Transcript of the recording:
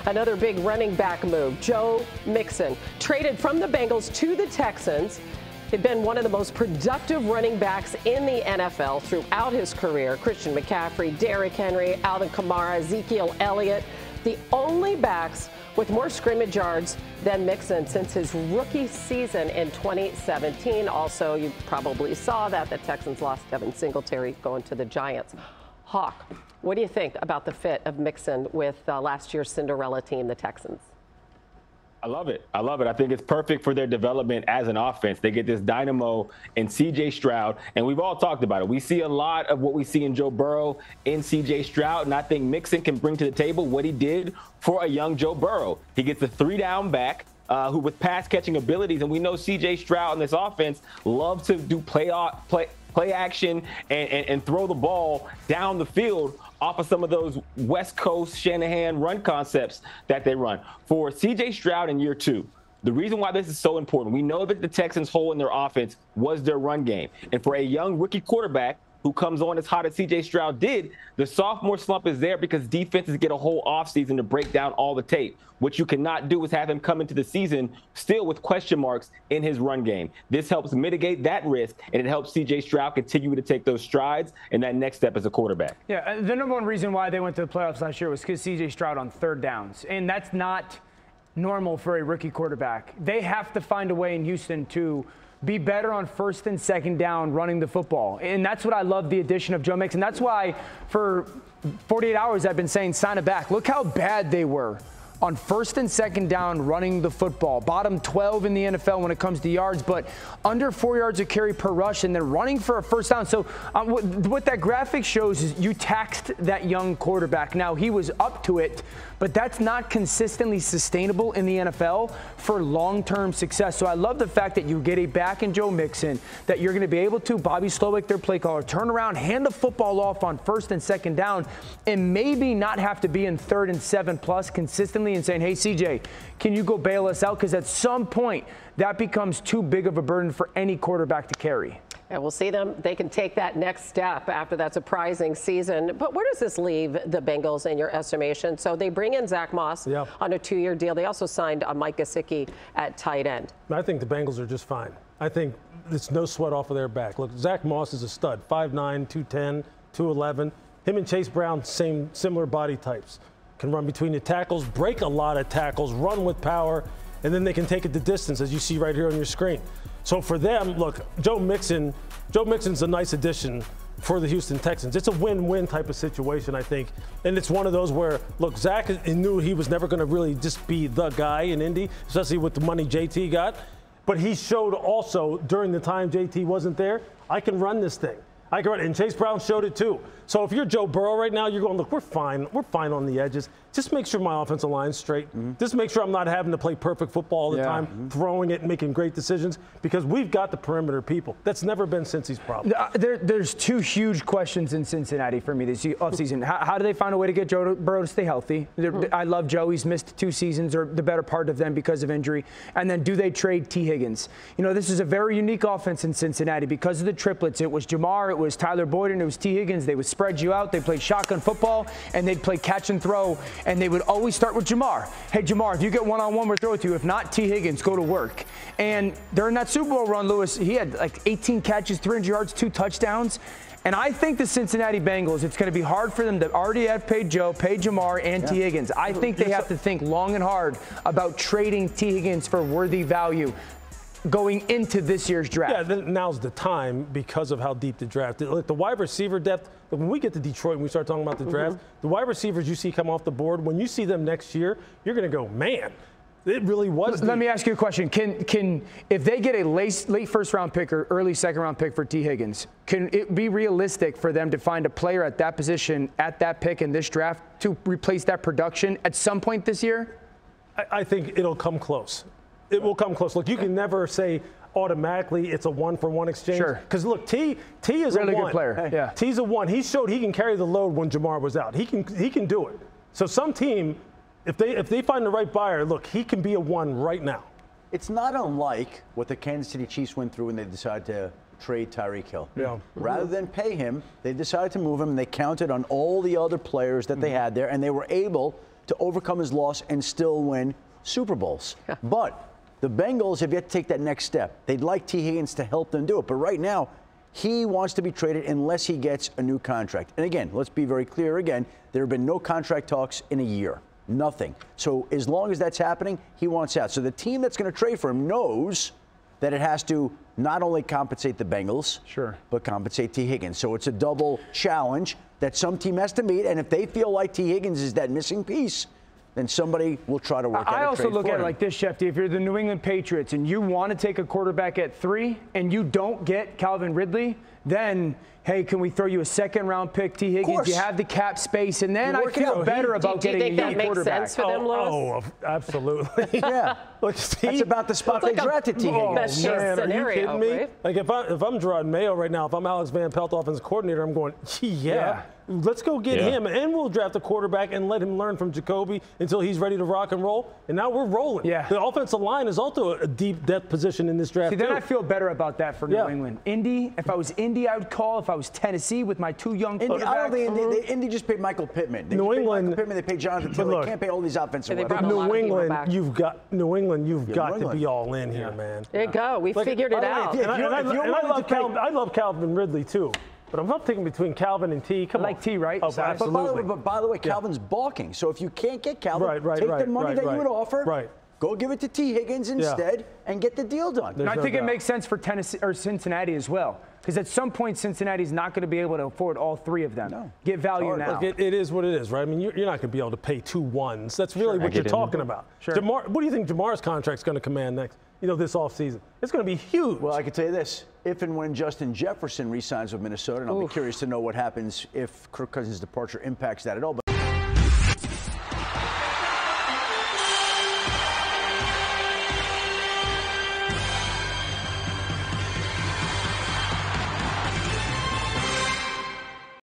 Another big running back move. Joe Mixon traded from the Bengals to the Texans. He'd been one of the most productive running backs in the NFL throughout his career. Christian McCaffrey, Derrick Henry, Alvin Kamara, Ezekiel Elliott, the only backs with more scrimmage yards than Mixon since his rookie season in 2017. Also, you probably saw that the Texans lost Devin Singletary going to the Giants. Hawk, what do you think about the fit of Mixon with last year's Cinderella team, the Texans? I love it. I love it. I think it's perfect for their development as an offense. They get this dynamo in C.J. Stroud, and we've all talked about it. We see a lot of what we see in Joe Burrow in C.J. Stroud, and I think Mixon can bring to the table what he did for a young Joe Burrow. He gets a 3-down back who with pass-catching abilities, and we know C.J. Stroud in this offense loves to do play action and throw the ball down the field off of some of those West Coast Shanahan run concepts that they run. For C.J. Stroud in year 2, the reason why this is so important, we know that the Texans' hole in their offense was their run game. And for a young rookie quarterback who comes on as hot as C.J. Stroud did, the sophomore slump is there because defenses get a whole offseason to break down all the tape. What you cannot do is have him come into the season still with question marks in his run game. This helps mitigate that risk, and it helps C.J. Stroud continue to take those strides and that next step as a quarterback. Yeah, the number one reason why they went to the playoffs last year was because C.J. Stroud on third downs, and that's not normal for a rookie quarterback. They have to find a way in Houston to be better on first and second down running the football. And that's what I love the addition of Joe Mixon. That's why for 48 hours I've been saying sign it back. Look how bad they were on first and second down running the football. Bottom 12 in the NFL when it comes to yards, but under 4 yards of carry per rush, and then running for a first down. So what that graphic shows is you taxed that young quarterback. Now, he was up to it, but that's not consistently sustainable in the NFL for long-term success. So I love the fact that you get a back in Joe Mixon, that you're going to be able to, Bobby Slowick, their play caller, turn around, hand the football off on first and second down, and maybe not have to be in 3rd and 7+ consistently and saying, hey, CJ, can you go bail us out? Because at some point, that becomes too big of a burden for any quarterback to carry. And we'll see them. They can take that next step after that surprising season. But where does this leave the Bengals in your estimation? So they bring in Zack Moss on a 2-year deal. They also signed Mike Gesicki at tight end. I think the Bengals are just fine. I think it's no sweat off of their back. Look, Zack Moss is a stud, 5'9", 210, 211. Him and Chase Brown, similar body types. Can run between the tackles, break a lot of tackles, run with power, and then they can take it the distance, as you see right here on your screen. So for them, look, Joe Mixon's a nice addition for the Houston Texans. It's a win-win type of situation, I think. And it's one of those where, look, Zach knew he was never going to really just be the guy in Indy, especially with the money JT got. But he showed also during the time JT wasn't there, I can run this thing. I can run it. And Chase Brown showed it too. So if you're Joe Burrow right now, you're going, look, we're fine. We're fine on the edges. Just make sure my offensive line's straight. Just make sure I'm not having to play perfect football all the time, throwing it and making great decisions, because we've got the perimeter people. That's never been Cincy's problem. There's 2 huge questions in Cincinnati for me this offseason. How do they find a way to get Joe Burrow to stay healthy? I love Joe. He's missed 2 seasons or the better part of them because of injury. And then do they trade Tee Higgins? You know, this is a very unique offense in Cincinnati because of the triplets. It was Jamar, it was Tyler Boyd, and it was Tee Higgins. They would spread you out. They played shotgun football, and they'd play catch and throw, and they would always start with Jamar. Hey, Jamar, if you get one-on-one, we'll throw it to you. If not, Tee Higgins, go to work. And during that Super Bowl run, Lewis, he had like 18 catches, 300 yards, 2 touchdowns. And I think the Cincinnati Bengals, it's going to be hard for them to already have paid Joe, paid Jamar, and Tee Higgins. I think they have to think long and hard about trading Tee Higgins for worthy value going into this year's draft. Yeah, then now's the time because of how deep the draft is. Look, the wide receiver depth, when we get to Detroit and we start talking about the draft, the wide receivers you see come off the board, when you see them next year, you're going to go, man, it really was. Let me ask you a question. Can if they get a late first-round pick or early second-round pick for Tee Higgins, can it be realistic for them to find a player at that position, at that pick in this draft, to replace that production at some point this year? I think it'll come close. It will come close. Look, you can never say automatically it's a 1-for-1 exchange. Sure. Because look, T is really a 1. Good player. Yeah. T's a 1. He showed he can carry the load when Jamar was out. He can do it. So some team, if they find the right buyer, look, he can be a 1 right now. It's not unlike what the Kansas City Chiefs went through when they decided to trade Tyreek Hill. Yeah. Rather than pay him, they decided to move him, and they counted on all the other players that they had there, and they were able to overcome his loss and still win Super Bowls. Yeah. But the Bengals have yet to take that next step. They'd like Tee Higgins to help them do it. But right now, he wants to be traded unless he gets a new contract. And again, let's be very clear again, there have been no contract talks in a year. Nothing. So as long as that's happening, he wants out. So the team that's going to trade for him knows that it has to not only compensate the Bengals, but compensate Tee Higgins. So it's a double challenge that some team has to meet. And if they feel like Tee Higgins is that missing piece, then somebody will try to work out a trade for him. I also look at it like this, Shefty. If you're the New England Patriots and you want to take a quarterback at 3 and you don't get Calvin Ridley, then, hey, can we throw you a second-round pick, Tee Higgins? You have the cap space, and then I feel better about getting a young quarterback. Do you think that makes sense for them, Louis? Oh, absolutely. Yeah. Look, that's about the spot they drafted Tee Higgins. Best case scenario, are you kidding me? right? Like, if I'm Gerard Mayo right now, if I'm Alex Van Pelt, offensive coordinator, I'm going, yeah. Let's go get him, and we'll draft a quarterback and let him learn from Jacoby until he's ready to rock and roll. And now we're rolling. Yeah. The offensive line is also a deep depth position in this draft. See, then I feel better about that for New England. Indy, if I was Indy, I would call. If I was Tennessee with my 2 young quarterbacks. I don't think Indy just paid Michael Pittman. New England, Michael Pittman, they paid Jonathan Taylor. They can't pay all these offensive weapons. New England, you've got to be all in here, man. There you go. We figured it out. I love Calvin Ridley too. But I'm not thinking between Calvin and T. Come on. Like T, right? Oh, absolutely. But by the way, Calvin's balking. So if you can't get Calvin, take the money that you would offer. Go give it to Tee Higgins instead and get the deal done. I think it makes sense for Tennessee or Cincinnati as well. Because at some point, Cincinnati's not going to be able to afford all 3 of them. No. Get value now. Look, it is what it is, right? I mean, you're not going to be able to pay 2 ones. That's really what you're talking about. What do you think Jamar's contract's going to command next? This offseason. It's going to be huge. Well, I can tell you this. If and when Justin Jefferson re-signs with Minnesota, and I'll be curious to know what happens if Kirk Cousins' departure impacts that at all. But